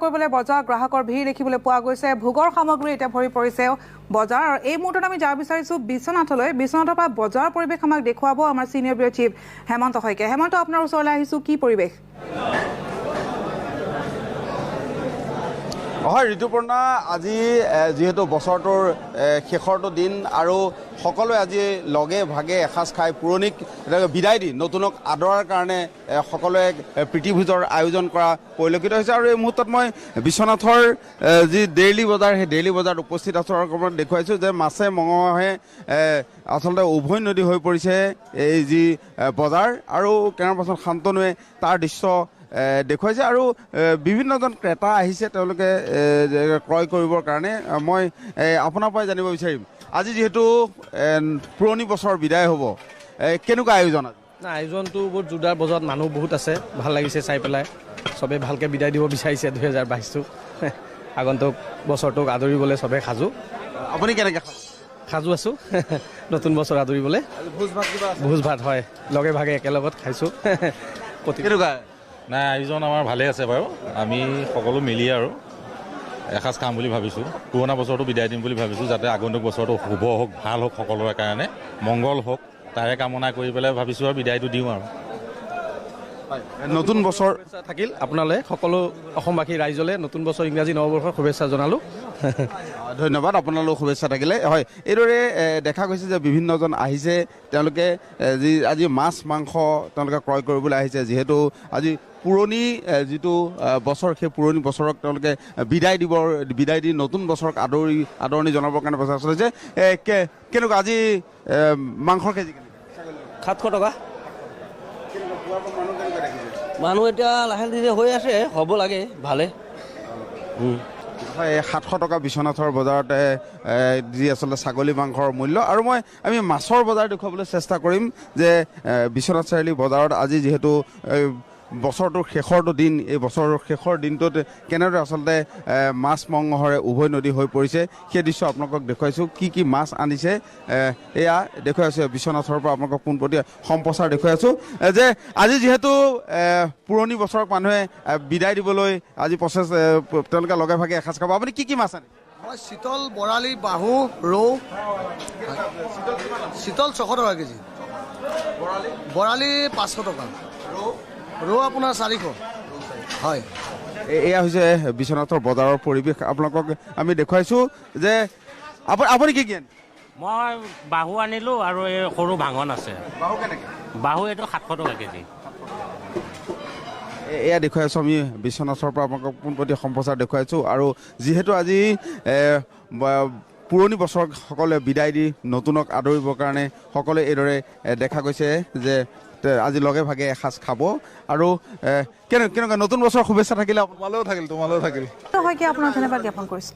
কৰিবলৈ বজাৰ গ্ৰাহকৰ ভিৰ দেখিবলৈ পোৱা গৈছে। ভোগৰ সামগ্ৰী এতিয়া ভৰি পৰিছে বজাৰ। আৰু এই মুহূৰ্তত আমি যাব বিচাৰিছো বিশ্বনাথলৈ। বিশ্বনাথৰ পৰা বজাৰ পৰিৱেশ আমাক দেখুৱাব আমাৰ senior bureau chief Hemanta Saikia. Hemanta, আপোনাৰ ওচৰলৈ আহিছো, কি পৰিৱেশ? হয় ঋতুপৰ্ণা, আজি যেহেতু বছৰটোৰ শেষৰটো দিন আৰু সকলোৱে আজি লগে ভাগে এসাঁজ খাই পুৰণিক বিদায় দি নতুনক আদৰাৰ কাৰণে সকলোৱে প্ৰীতিভোজৰ আয়োজন কৰা পৰিলক্ষিত হৈছে। আৰু এই মুহূৰ্তত মই বিশ্বনাথৰ যি ডেইলি বজাৰ, সেই ডেইলি বজাৰত উপস্থিত আছোঁ আৰু অকণমান দেখুৱাইছোঁ যে মাছে মঙহে আচলতে উভৈ নদী হৈ পৰিছে এই যি বজাৰ, আৰু কেইটামান পাছত শান্তনুৱে তাৰ দৃশ্য দেখুৱাইছে। আৰু বিভিন্নজন ক্ৰেতা আহিছে তেওঁলোকে ক্ৰয় কৰিবৰ কাৰণে। মই আপোনাৰ পৰাই জানিব বিচাৰিম, আজি যিহেতু পুৰণি বছৰ বিদায় হ'ব, কেনেকুৱা আয়োজন? না, আয়োজনটো বহুত জোৰদাৰ, বজাৰত মানুহ বহুত আছে, ভাল লাগিছে চাই পেলাই। চবেই ভালকৈ বিদায় দিব বিচাৰিছে 2022টো। আগন্তুক বছৰটোক আদৰিবলৈ চবেই সাজু। আপুনি কেনেকৈ সাজু আছোঁ নতুন বছৰ আদৰিবলৈ। ভোজ ভাত হয়, লগে ভাগে একেলগত খাইছোঁ। কেনেকুৱা? নাই, আয়োজন আমাৰ ভালে আছে বাৰু। আমি সকলো মিলি আৰু এসাঁজ খাম বুলি ভাবিছোঁ। পুৰণা বছৰটো বিদায় দিম বুলি ভাবিছোঁ, যাতে আগন্তুক বছৰটো শুভ হওক, ভাল হওক, সকলোৰে কাৰণে মংগল হওক, তাৰে কামনা কৰি পেলাই ভাবিছোঁ আৰু বিদায়টো দিওঁ আৰু। নতুন বছৰ থাকিল আপোনালৈ, সকলো অসমবাসী ৰাইজলৈ নতুন বছৰ ইংৰাজী নৱবৰ্ষৰ শুভেচ্ছা জনালোঁ। ধন্যবাদ, আপোনালোক শুভেচ্ছা থাকিলে। হয়, এইদৰে দেখা গৈছে যে বিভিন্নজন আহিছে, তেওঁলোকে যি আজি মাছ মাংস তেওঁলোকে ক্ৰয় কৰিবলৈ আহিছে। যিহেতু আজি পুৰণি যিটো বছৰ, সেই পুৰণি বছৰক তেওঁলোকে বিদায় দি নতুন বছৰক আদৰণি জনাবৰ কাৰণে প্ৰচাৰ চলিছে। কেনেকুৱা আজি মাংসৰ কেজি? 700 টকা। মানুহ এতিয়া লাহে ধীৰে হৈ আছে, হ'ব লাগে ভালে। হয়, 700 টকা বিশ্বনাথৰ বজাৰতে যি আচলতে ছাগলী মাংসৰ মূল্য। আৰু আমি মাছৰ বজাৰ দেখুৱাবলৈ চেষ্টা কৰিম যে বিশ্বনাথ চাৰিআলি বজাৰত আজি যিহেতু বছৰটোৰ শেষৰটো দিন, এই বছৰৰ শেষৰ দিনটোত কেনেদৰে আচলতে মাছ মঙহেৰে উভৈ নদী হৈ পৰিছে সেই দৃশ্য আপোনালোকক দেখুৱাইছোঁ। কি মাছ আনিছে এয়া দেখুৱাই আছোঁ বিশ্বনাথৰ পৰা। আপোনালোকক পোনপটীয়া সম্প্ৰচাৰ দেখুৱাই আছোঁ যে আজি যিহেতু পুৰণি বছৰক মানুহে বিদায় দিবলৈ আজি তেওঁলোকে লগে ভাগে এসাঁজ খাব। আপুনি কি মাছ আনে? মই চিতল, বৰালি, বাহু, ৰৌ। চিতল 600 টকা কেজি, বৰালি 500 টকা, ৰৌ আপোনাৰ 400। হয়, এয়া হৈছে বিশ্বনাথৰ বজাৰৰ পৰিৱেশ। আপোনালোকক আমি দেখুৱাইছোঁ যে আপুনি কি আনে? মই বাহু আনিলোঁ আৰু এই সৰু ভাঙন আছে। বাহু কেনেকৈ? বাহু এইটো 700 টকা কেজি। এয়া দেখুৱাইছোঁ আমি বিশ্বনাথৰ পৰা আপোনালোকক পোনপটীয়া সম্প্ৰচাৰ দেখুৱাইছোঁ। আৰু যিহেতু আজি পুৰণি বছৰক সকলোৱে বিদায় দি নতুনক আদৰিবৰ কাৰণে সকলোৱে এইদৰে দেখা গৈছে যে আজি লগে ভাগে এসাঁজ খাব। আৰু কেনেকুৱা নতুন বছৰৰ শুভেচ্ছা থাকিলে? তোমালৈও থাকিল। শইকীয়া, আপোনাক ধন্যবাদ জ্ঞাপন কৰিছোঁ।